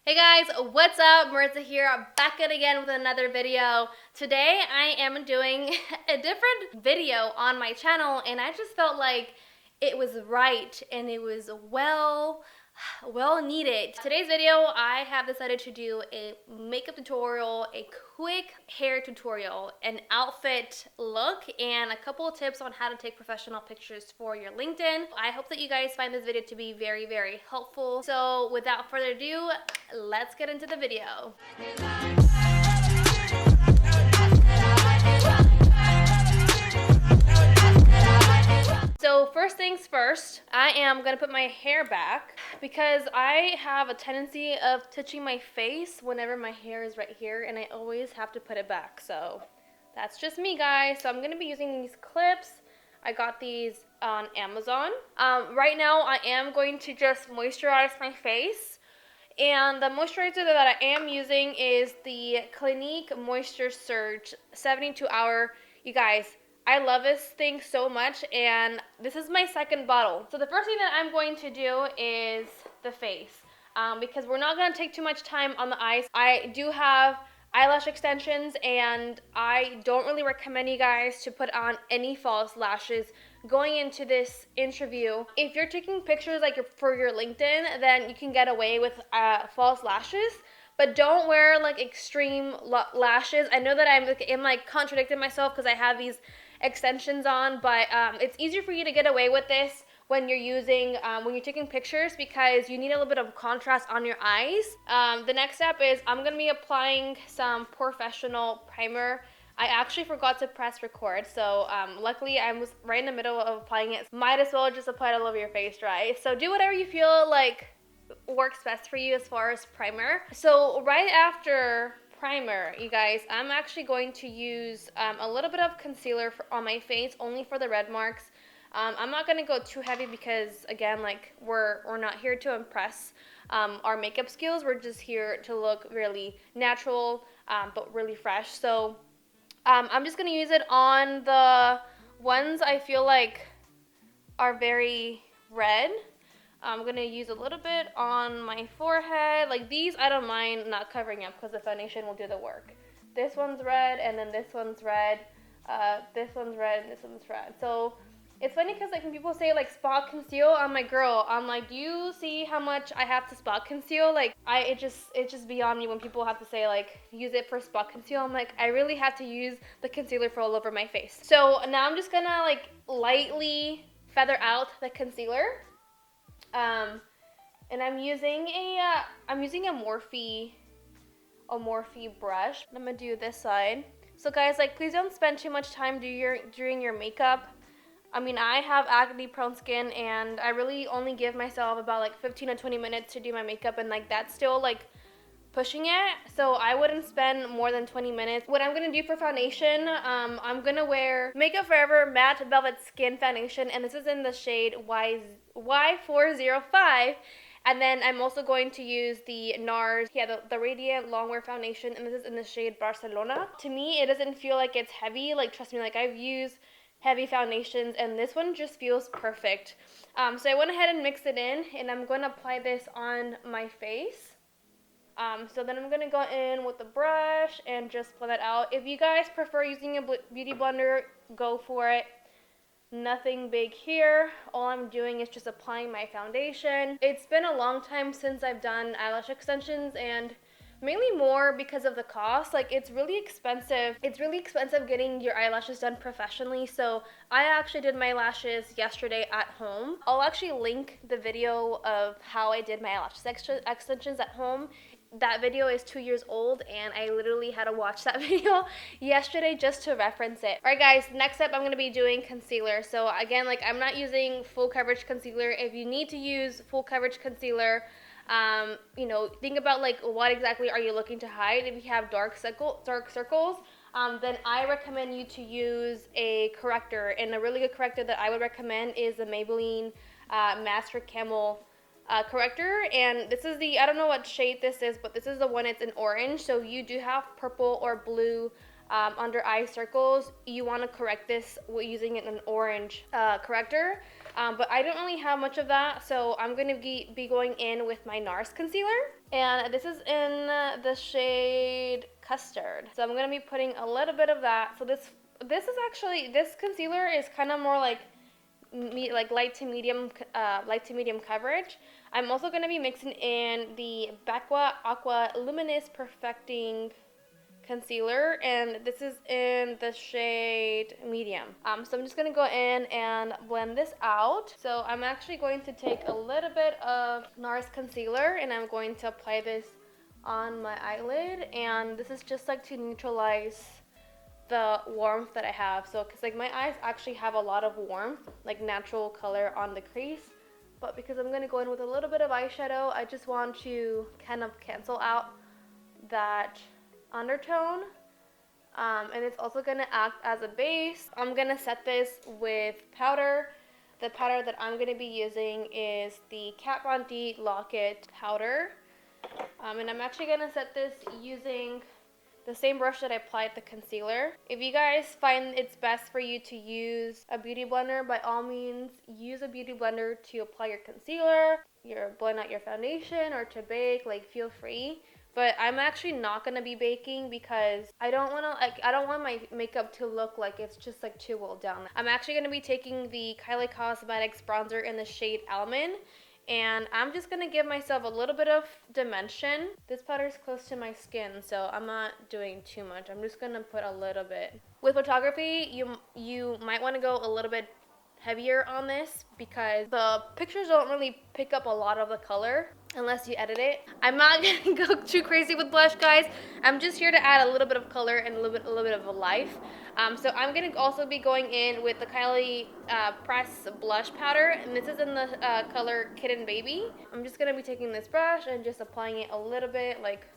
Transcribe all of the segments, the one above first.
Hey guys, what's up? Marissa here, back at again with another video. Today I am doing a different video on my channel and I just felt like it was right and it was well needed. Today's video I have decided to do a makeup tutorial, a quick hair tutorial, an outfit look, and a couple of tips on how to take professional pictures for your LinkedIn. I hope that you guys find this video to be very helpful. So without further ado, let's get into the video. So first things first, I am gonna put my hair back because I have a tendency of touching my face whenever my hair is right here, and I always have to put it back. So that's just me, guys. So I'm gonna be using these clips. I got these on Amazon. Right now I am going to just moisturize my face. And the moisturizer that I am using is the Clinique Moisture Surge 72-hour. You guys, I love this thing so much, and this is my second bottle. So the first thing that I'm going to do is the face, because we're not going to take too much time on the eyes. I do have eyelash extensions, and I don't really recommend you guys to put on any false lashes going into this interview. If you're taking pictures like for your LinkedIn, then you can get away with false lashes. But don't wear like extreme lashes. I know that I'm like contradicting myself because I have these extensions on, but it's easier for you to get away with this when you're using when you're taking pictures, because you need a little bit of contrast on your eyes. The next step is I'm gonna be applying some professional primer. I actually forgot to press record, so luckily I was right in the middle of applying it. Might as well just apply it all over your face, right? So do whatever you feel like works best for you as far as primer. So right after primer, you guys, I'm actually going to use a little bit of concealer on my face, only for the red marks. I'm not going to go too heavy because, again, like we're not here to impress our makeup skills. We're just here to look really natural, but really fresh. So I'm just going to use it on the ones I feel like are very red. I'm going to use a little bit on my forehead. Like these, I don't mind not covering up because the foundation will do the work. This one's red, and then this one's red. This one's red, and this one's red. So it's funny because like when people say like spot conceal, I'm like, girl, I'm like, do you see how much I have to spot conceal? Like it's just beyond me when people have to say like use it for spot conceal. I'm like, I really have to use the concealer for all over my face. So now I'm just gonna like lightly feather out the concealer. And I'm using a Morphe brush. I'm gonna do this side. So guys, like, please don't spend too much time during your makeup. I mean, I have acne prone skin, and I really only give myself about like 15 to 20 minutes to do my makeup, and like that's still like pushing it. So I wouldn't spend more than 20 minutes. What I'm gonna do for foundation, I'm gonna wear Makeup Forever Matte Velvet Skin Foundation, and this is in the shade Y405. And then I'm also going to use the Nars, the Radiant Longwear Foundation, and this is in the shade Barcelona. To me, it doesn't feel like it's heavy. Like, trust me, like I've used heavy foundations, and this one just feels perfect. So I went ahead and mixed it in, and I'm going to apply this on my face. So then I'm going to go in with the brush and just blend that out. If you guys prefer using a beauty blender, go for it. Nothing big here. All I'm doing is just applying my foundation. It's been a long time since I've done eyelash extensions, and mainly more because of the cost. Like, it's really expensive. It's really expensive getting your eyelashes done professionally. So I actually did my lashes yesterday at home. I'll actually link the video of how I did my eyelash extensions at home. That video is 2 years old, and I literally had to watch that video yesterday just to reference it. Alright guys, next up I'm going to be doing concealer. So again, like, I'm not using full coverage concealer. If you need to use full coverage concealer, you know, think about like what exactly are you looking to hide. If you have dark circles, then I recommend you to use a corrector. And a really good corrector that I would recommend is the Maybelline Master Camel corrector. And this is the, I don't know what shade this is, but this is the one. It's in orange. So you do have purple or blue under eye circles. You want to correct this using an orange corrector. But I don't really have much of that, so I'm going to be going in with my Nars concealer. And this is in the shade Custard. So I'm going to be putting a little bit of that. So this concealer is kind of more like light to medium coverage. I'm also going to be mixing in the Aqua Luminous Perfecting concealer, and this is in the shade medium. So I'm just gonna go in and blend this out. So I'm actually going to take a little bit of Nars concealer and I'm going to apply this on my eyelid, and this is just like to neutralize the warmth that I have. So because like my eyes actually have a lot of warmth, like natural color on the crease, but because I'm gonna go in with a little bit of eyeshadow, I just want to kind of cancel out that undertone, and it's also going to act as a base. I'm going to set this with powder. The powder that I'm going to be using is the Kat Von D Lock-It powder, and I'm actually going to set this using the same brush that I applied the concealer. If you guys find it's best for you to use a beauty blender, by all means use a beauty blender to apply your concealer, blend out your foundation, or to bake, like feel free. But I'm actually not gonna be baking because I don't want my makeup to look like it's just like too well done. I'm actually gonna be taking the Kylie Cosmetics bronzer in the shade Almond, and I'm just gonna give myself a little bit of dimension. This powder is close to my skin, so I'm not doing too much. I'm just gonna put a little bit. With photography, you might want to go a little bit heavier on this because the pictures don't really pick up a lot of the color unless you edit it. I'm not gonna go too crazy with blush, guys. I'm just here to add a little bit of color and a little bit of a life. So I'm gonna also be going in with the Kylie Press blush powder, and this is in the color Kitten Baby. I'm just gonna be taking this brush and just applying it a little bit, like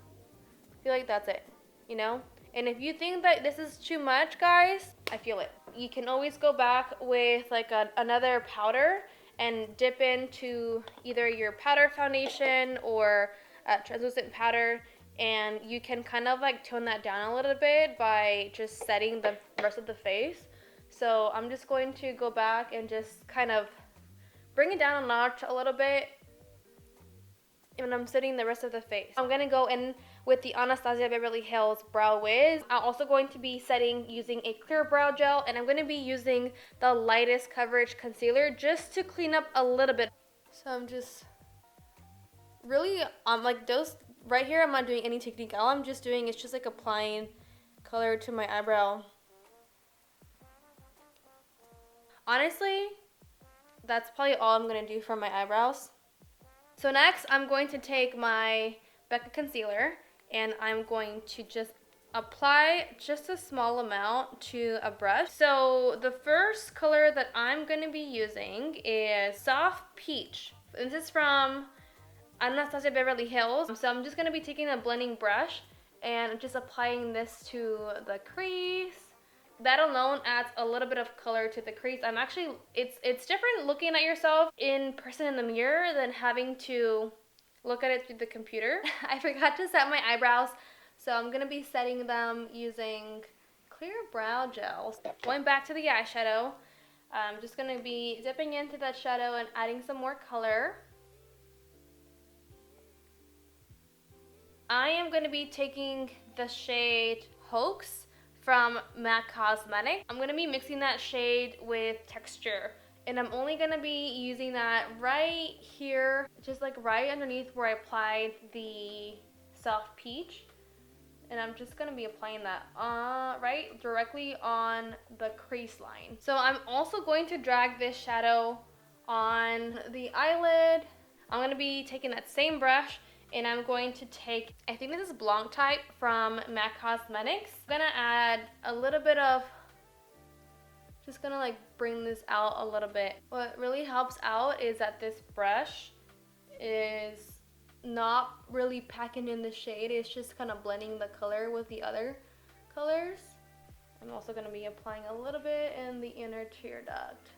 I feel like that's it, you know? And if you think that this is too much, guys, I feel it. You can always go back with like another powder and dip into either your powder foundation or translucent powder, and you can kind of like tone that down a little bit by just setting the rest of the face. So I'm just going to go back and just kind of bring it down a notch a little bit when I'm setting the rest of the face. I'm gonna go in with the Anastasia Beverly Hills Brow Wiz. I'm also going to be setting using a clear brow gel, and I'm going to be using the lightest coverage concealer just to clean up a little bit. So I'm just really, like those right here, I'm not doing any technique. All I'm just doing is just like applying color to my eyebrow. Honestly, that's probably all I'm going to do for my eyebrows. So next, I'm going to take my Becca concealer, and I'm going to just apply just a small amount to a brush. So the first color that I'm going to be using is Soft Peach. This is from Anastasia Beverly Hills. So I'm just going to be taking a blending brush and just applying this to the crease. That alone adds a little bit of color to the crease. It's different looking at yourself in person in the mirror than having to look at it through the computer. I forgot to set my eyebrows, so I'm gonna be setting them using clear brow gel. Going back to the eyeshadow, I'm just gonna be dipping into that shadow and adding some more color. I am gonna be taking the shade Haux from MAC Cosmetics. I'm going to be mixing that shade with Texture, and I'm only going to be using that right here, just like right underneath where I applied the Soft Peach, and I'm just going to be applying that right directly on the crease line. So I'm also going to drag this shadow on the eyelid. I'm going to be taking that same brush, and I'm going to take, I think this is Blanc type from MAC Cosmetics. I'm gonna add a little bit of, just gonna like bring this out a little bit. What really helps out is that this brush is not really packing in the shade. It's just kind of blending the color with the other colors. I'm also gonna be applying a little bit in the inner tear duct.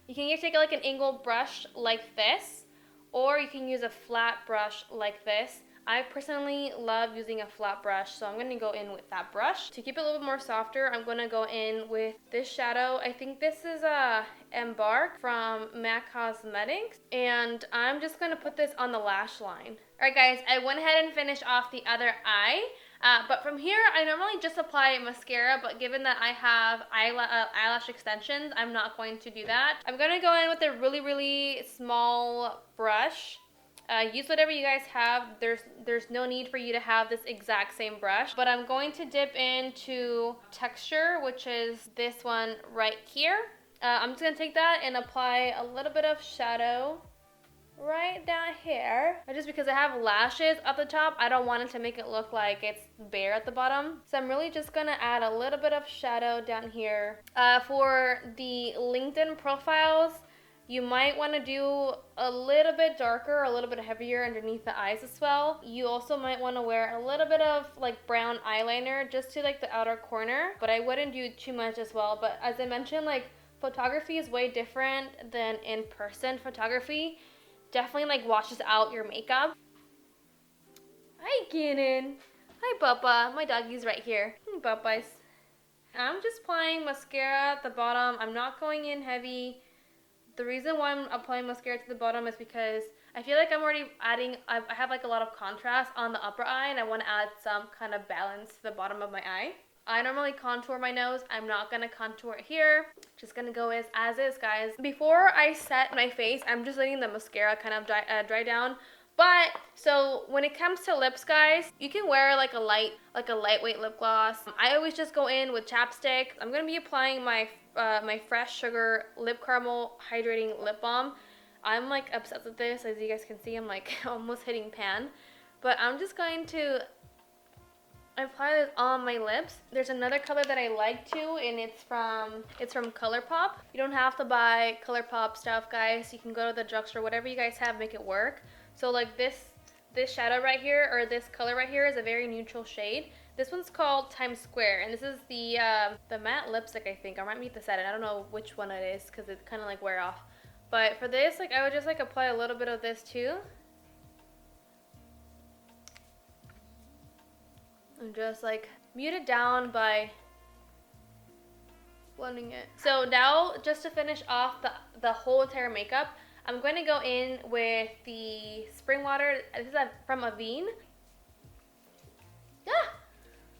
You can either take like an angled brush like this, or you can use a flat brush like this. I personally love using a flat brush, so I'm going to go in with that brush. To keep it a little bit more softer, I'm going to go in with this shadow. I think this is a Embark from MAC Cosmetics, and I'm just going to put this on the lash line. Alright guys, I went ahead and finished off the other eye. But from here, I normally just apply mascara, but given that I have eyelash extensions, I'm not going to do that. I'm going to go in with a really, really small brush. Use whatever you guys have. There's no need for you to have this exact same brush, but I'm going to dip into Texture, which is this one right here. I'm just going to take that and apply a little bit of shadow right down here. Just because I have lashes at the top, I don't want it to make it look like it's bare at the bottom. So I'm really just gonna add a little bit of shadow down here. For the LinkedIn profiles, you might want to do a little bit darker, a little bit heavier underneath the eyes as well. You also might want to wear a little bit of like brown eyeliner just to like the outer corner, but I wouldn't do too much as well. But as I mentioned, like photography is way different than in-person photography. Definitely like washes out your makeup. Hi, Gannon. Hi, Bubba. My doggy's right here. Hey, Bubba's. I'm just applying mascara at the bottom. I'm not going in heavy. The reason why I'm applying mascara to the bottom is because I feel like I'm already adding, I have like a lot of contrast on the upper eye, and I want to add some kind of balance to the bottom of my eye. I normally contour my nose. I'm not going to contour it here. Just going to go as is, guys. Before I set my face, I'm just letting the mascara kind of dry down. But, so when it comes to lips, guys, you can wear like a lightweight lip gloss. I always just go in with chapstick. I'm going to be applying my Fresh Sugar Lip Caramel Hydrating Lip Balm. I'm like obsessed with this. As you guys can see, I'm like almost hitting pan. But I'm just going to apply this on my lips. There's another color that I like too, and it's from ColourPop. You don't have to buy ColourPop stuff, guys. You can go to the drugstore, whatever you guys have, make it work. So like this shadow right here, or this color right here, is a very neutral shade. This one's called Times Square, and this is the matte lipstick, I think. I might meet the set, and I don't know which one it is because it kind of like wear off. But for this, like I would just like apply a little bit of this too. And just like mute it down by blending it. So now, just to finish off the whole entire makeup, I'm going to go in with the spring water. This is from Avene.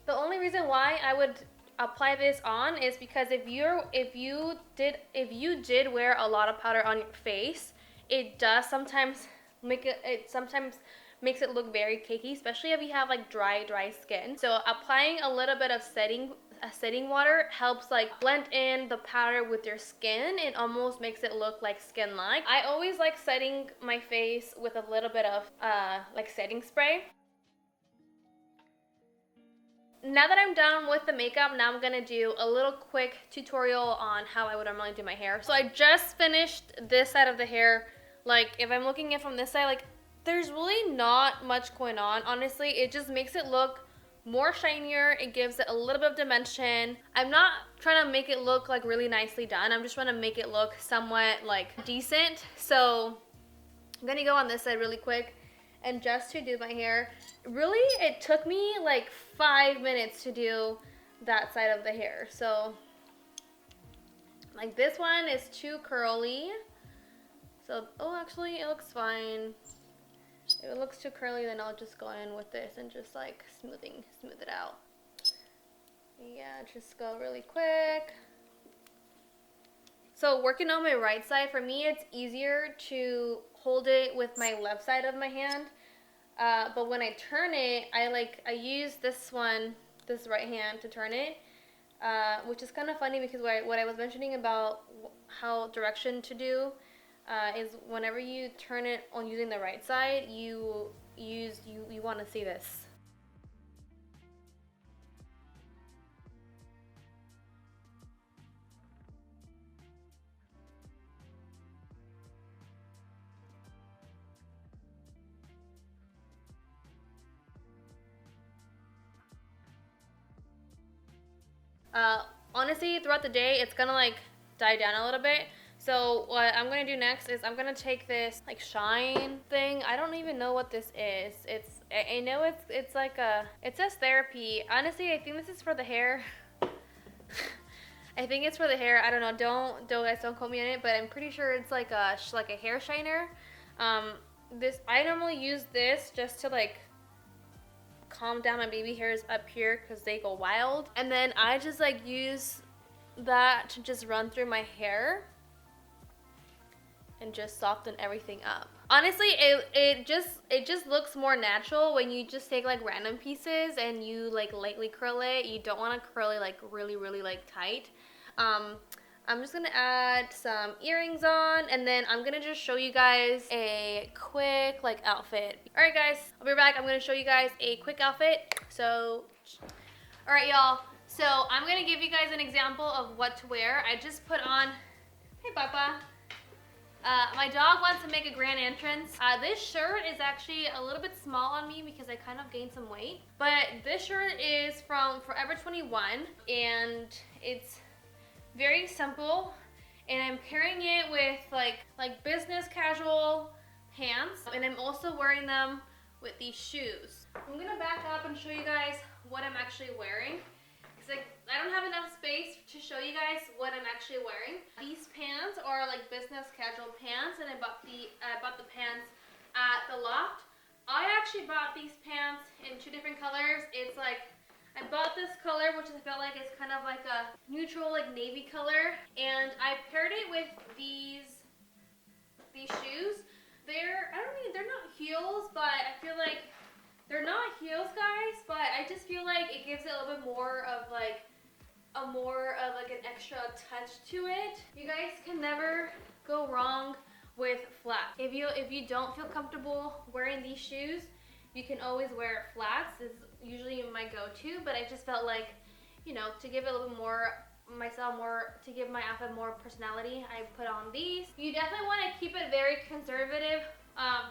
The only reason why I would apply this on is because if you did wear a lot of powder on your face, it does sometimes makes it look very cakey, especially if you have like dry skin. So applying a little bit of setting water helps like blend in the powder with your skin. It almost makes it look like skin-like. I always like setting my face with a little bit of like setting spray. Now that I'm done with the makeup, now I'm gonna do a little quick tutorial on how I would normally do my hair. So I just finished this side of the hair. Like if I'm looking at it from this side, like there's really not much going on. Honestly, it just makes it look more shinier. It gives it a little bit of dimension. I'm not trying to make it look like really nicely done. I'm just trying to make it look somewhat like decent. So I'm gonna go on this side really quick. And just to do my hair, really it took me like 5 minutes to do that side of the hair. So like this one is too curly. So, oh, actually it looks fine. If it looks too curly, then I'll just go in with this and just like smooth it out. Yeah, just go really quick. So working on my right side, for me it's easier to hold it with my left side of my hand. But when I turn it, I use this right hand to turn it, which is kind of funny because what I was mentioning about how direction to do is whenever you turn it on using the right side, you want to see this. Honestly, throughout the day, it's gonna like die down a little bit. So what I'm gonna do next is I'm gonna take this like shine thing. I don't even know what this is. I know it's like it says therapy. Honestly, I think this is for the hair. I think it's for the hair. I don't know. Don't quote me on it, but I'm pretty sure it's like a hair shiner. I normally use this just to like calm down my baby hairs up here because they go wild, and then I just like use that to just run through my hair and just soften everything up. Honestly, it just looks more natural when you just take like random pieces and you like lightly curl it. You don't want to curl it like really like tight. I'm just gonna add some earrings on, and then I'm gonna just show you guys a quick like outfit. All right guys, I'll be back. I'm gonna show you guys a quick outfit. So, all right y'all. So I'm gonna give you guys an example of what to wear. I just put on, hey Papa. My dog wants to make a grand entrance. This shirt is actually a little bit small on me because I kind of gained some weight. But this shirt is from Forever 21, and it's very simple. And I'm pairing it with like business casual pants, and I'm also wearing them with these shoes. I'm gonna back up and show you guys what I'm actually wearing. I don't have enough space to show you guys what I'm actually wearing. These pants are like business casual pants, and I bought the pants at the Loft. I actually bought these pants in 2 different colors. It's like, I bought this color, which I felt like is kind of like a neutral like navy color, and I paired it with these shoes. They're not heels, but I feel like they're not heels, guys, but I just feel like it gives it a little bit more of like an extra touch to it. You guys can never go wrong with flats. If you don't feel comfortable wearing these shoes, you can always wear flats. It's usually my go-to, but I just felt like, you know, to give it a little more to give my outfit more personality, I put on these. You definitely want to keep it very conservative.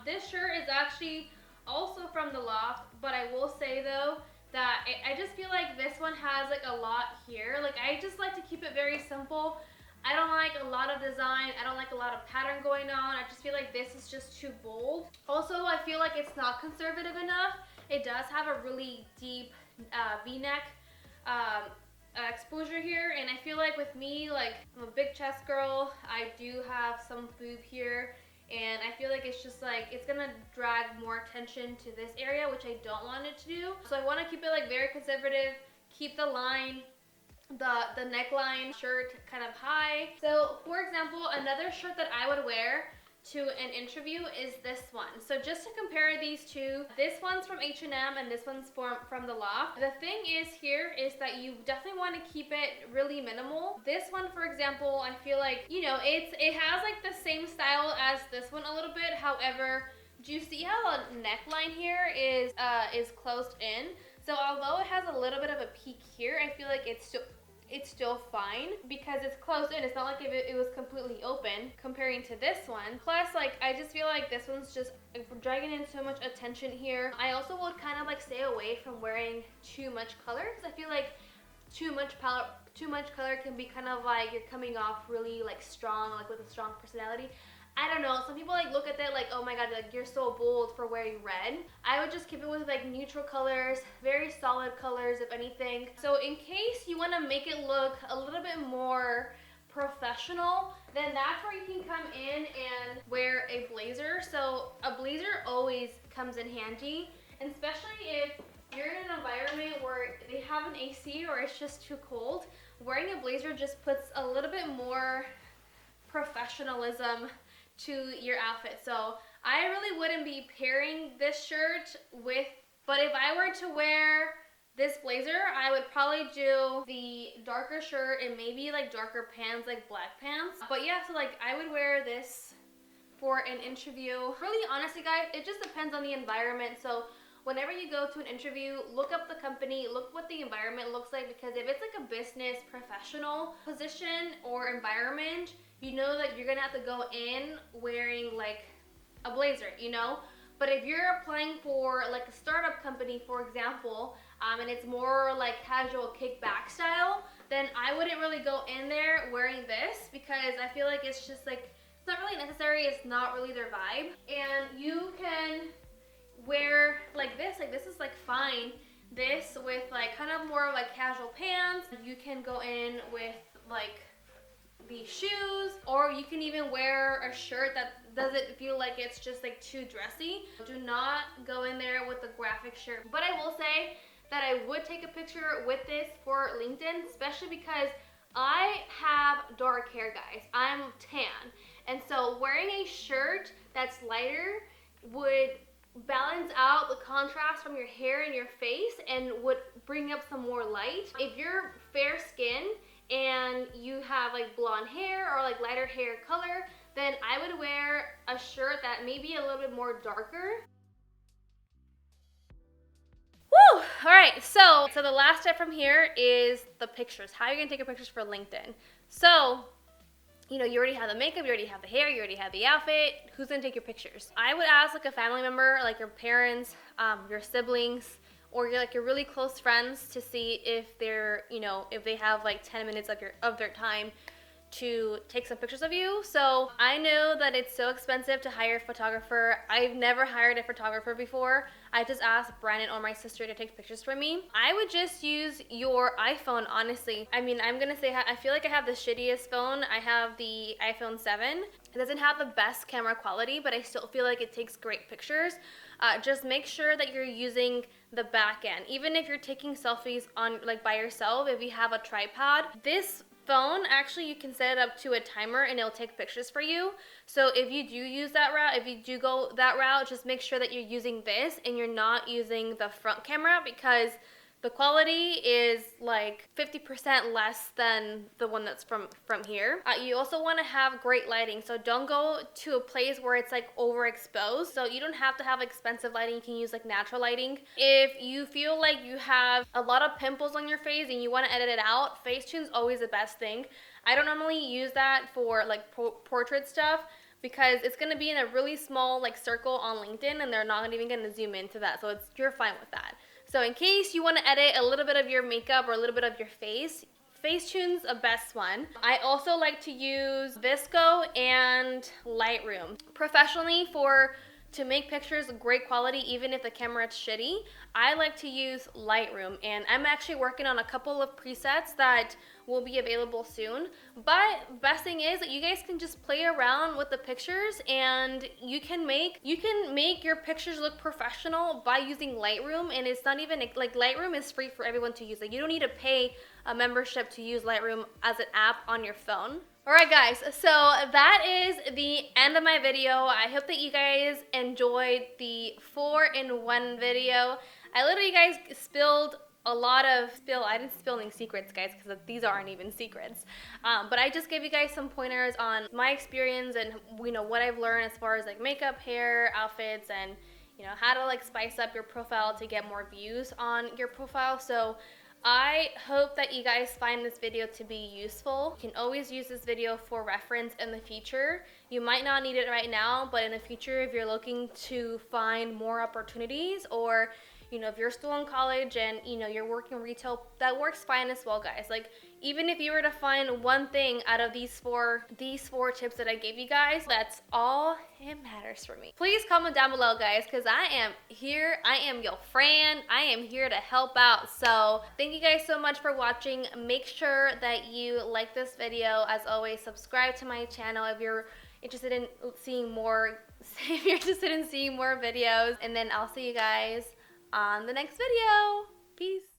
This shirt is actually also from the Loft, but I will say though that I just feel like this one has like a lot here. Like, I just like to keep it very simple. I don't like a lot of design. I don't like a lot of pattern going on. I just feel like this is just too bold. Also, I feel like it's not conservative enough. It does have a really deep V-neck exposure here, and I feel like with me, like, I'm a big chest girl. I do have some boob here, and I feel like it's just like, it's gonna drag more attention to this area, which I don't want it to do. So I want to keep it like very conservative, keep the line, the neckline shirt kind of high. So for example, another shirt that I would wear to an interview is this one. So just to compare these two, this one's from H&M and this one's from the Loft. The thing is here is that you definitely want to keep it really minimal. This one, for example, I feel like, you know, it has like the same style as this one a little bit. However, do you see how a neckline here is closed in? So although it has a little bit of a peak here, I feel like it's still fine because it's closed in. It's not like if it was completely open comparing to this one. Plus, like, I just feel like this one's just dragging in so much attention here. I also would kind of like stay away from wearing too much color because I feel like too much color can be kind of like you're coming off really like strong, like with a strong personality. I don't know, some people like look at that like, oh my god, like you're so bold for wearing red. I would just keep it with like neutral colors, very solid colors if anything. So in case you want to make it look a little bit more professional, then that's where you can come in and wear a blazer. So a blazer always comes in handy, and especially if you're in an environment where they have an AC or it's just too cold. Wearing a blazer just puts a little bit more professionalism to your outfit. So I really wouldn't be pairing this shirt with, but if I were to wear this blazer, I would probably do the darker shirt and maybe like darker pants, like black pants. But yeah, so like I would wear this for an interview. Really, honestly guys, it just depends on the environment. So whenever you go to an interview, look up the company, look what the environment looks like, because if it's like a business professional position or environment, you know that you're gonna have to go in wearing like a blazer, you know? But if you're applying for like a startup company, for example, and it's more like casual kickback style, then I wouldn't really go in there wearing this because I feel like it's just like, it's not really necessary, it's not really their vibe. And you can wear like this is like fine. This with like kind of more like casual pants. You can go in with like these shoes, or you can even wear a shirt that doesn't feel like it's just like too dressy. Do not go in there with a graphic shirt. But I will say that I would take a picture with this for LinkedIn, especially because I have dark hair, guys. I'm tan. And so wearing a shirt that's lighter would balance out the contrast from your hair and your face and would bring up some more light. If you're fair skin and you have like blonde hair or like lighter hair color, then I would wear a shirt that may be a little bit more darker. Woo! All right, so the last step from here is the pictures. How are you gonna take your pictures for LinkedIn? So, you know, you already have the makeup, you already have the hair, you already have the outfit. Who's gonna take your pictures? I would ask like a family member, like your parents, your siblings, or your really close friends to see if they're, you know, if they have like 10 minutes of their time to take some pictures of you. So I know that it's so expensive to hire a photographer. I've never hired a photographer before. I just asked Brandon or my sister to take pictures for me. I would just use your iPhone, honestly. I mean, I'm gonna say, I feel like I have the shittiest phone. I have the iPhone 7. It doesn't have the best camera quality, but I still feel like it takes great pictures. Just make sure that you're using the back end. Even if you're taking selfies on like by yourself, if you have a tripod, this phone, actually you can set it up to a timer and it'll take pictures for you. So if you do use that route, if you do go that route, just make sure that you're using this and you're not using the front camera, because the quality is like 50% less than the one that's from here. You also want to have great lighting, so don't go to a place where it's like overexposed. So you don't have to have expensive lighting, you can use like natural lighting. If you feel like you have a lot of pimples on your face and you want to edit it out, Facetune's always the best thing. I don't normally use that for like portrait stuff, because it's going to be in a really small like circle on LinkedIn and they're not even going to zoom into that, so you're fine with that. So in case you want to edit a little bit of your makeup or a little bit of your face, Facetune's the best one. I also like to use Visco and Lightroom. Professionally, to make pictures great quality, even if the camera is shitty, I like to use Lightroom, and I'm actually working on a couple of presets that will be available soon. But best thing is that you guys can just play around with the pictures, and you can make your pictures look professional by using Lightroom. And it's not even like, Lightroom is free for everyone to use. Like, you don't need to pay a membership to use Lightroom as an app on your phone. Alright guys, so that is the end of my video. I hope that you guys enjoyed the 4-in-1 video. I literally, guys, spilled a lot of I didn't spill any secrets, guys, because these aren't even secrets. But I just gave you guys some pointers on my experience and, you know, what I've learned as far as like makeup, hair, outfits, and, you know, how to like spice up your profile to get more views on your profile. So I hope that you guys find this video to be useful. You can always use this video for reference in the future. You might not need it right now, but in the future, if you're looking to find more opportunities, or, you know, if you're still in college and, you know, you're working retail, that works fine as well, guys. Like, even if you were to find one thing out of these four tips that I gave you guys, that's all it matters for me. Please comment down below, guys, because I am here. I am your friend. I am here to help out. So thank you guys so much for watching. Make sure that you like this video. As always, subscribe to my channel if you're interested in seeing more videos. And then I'll see you guys on the next video. Peace.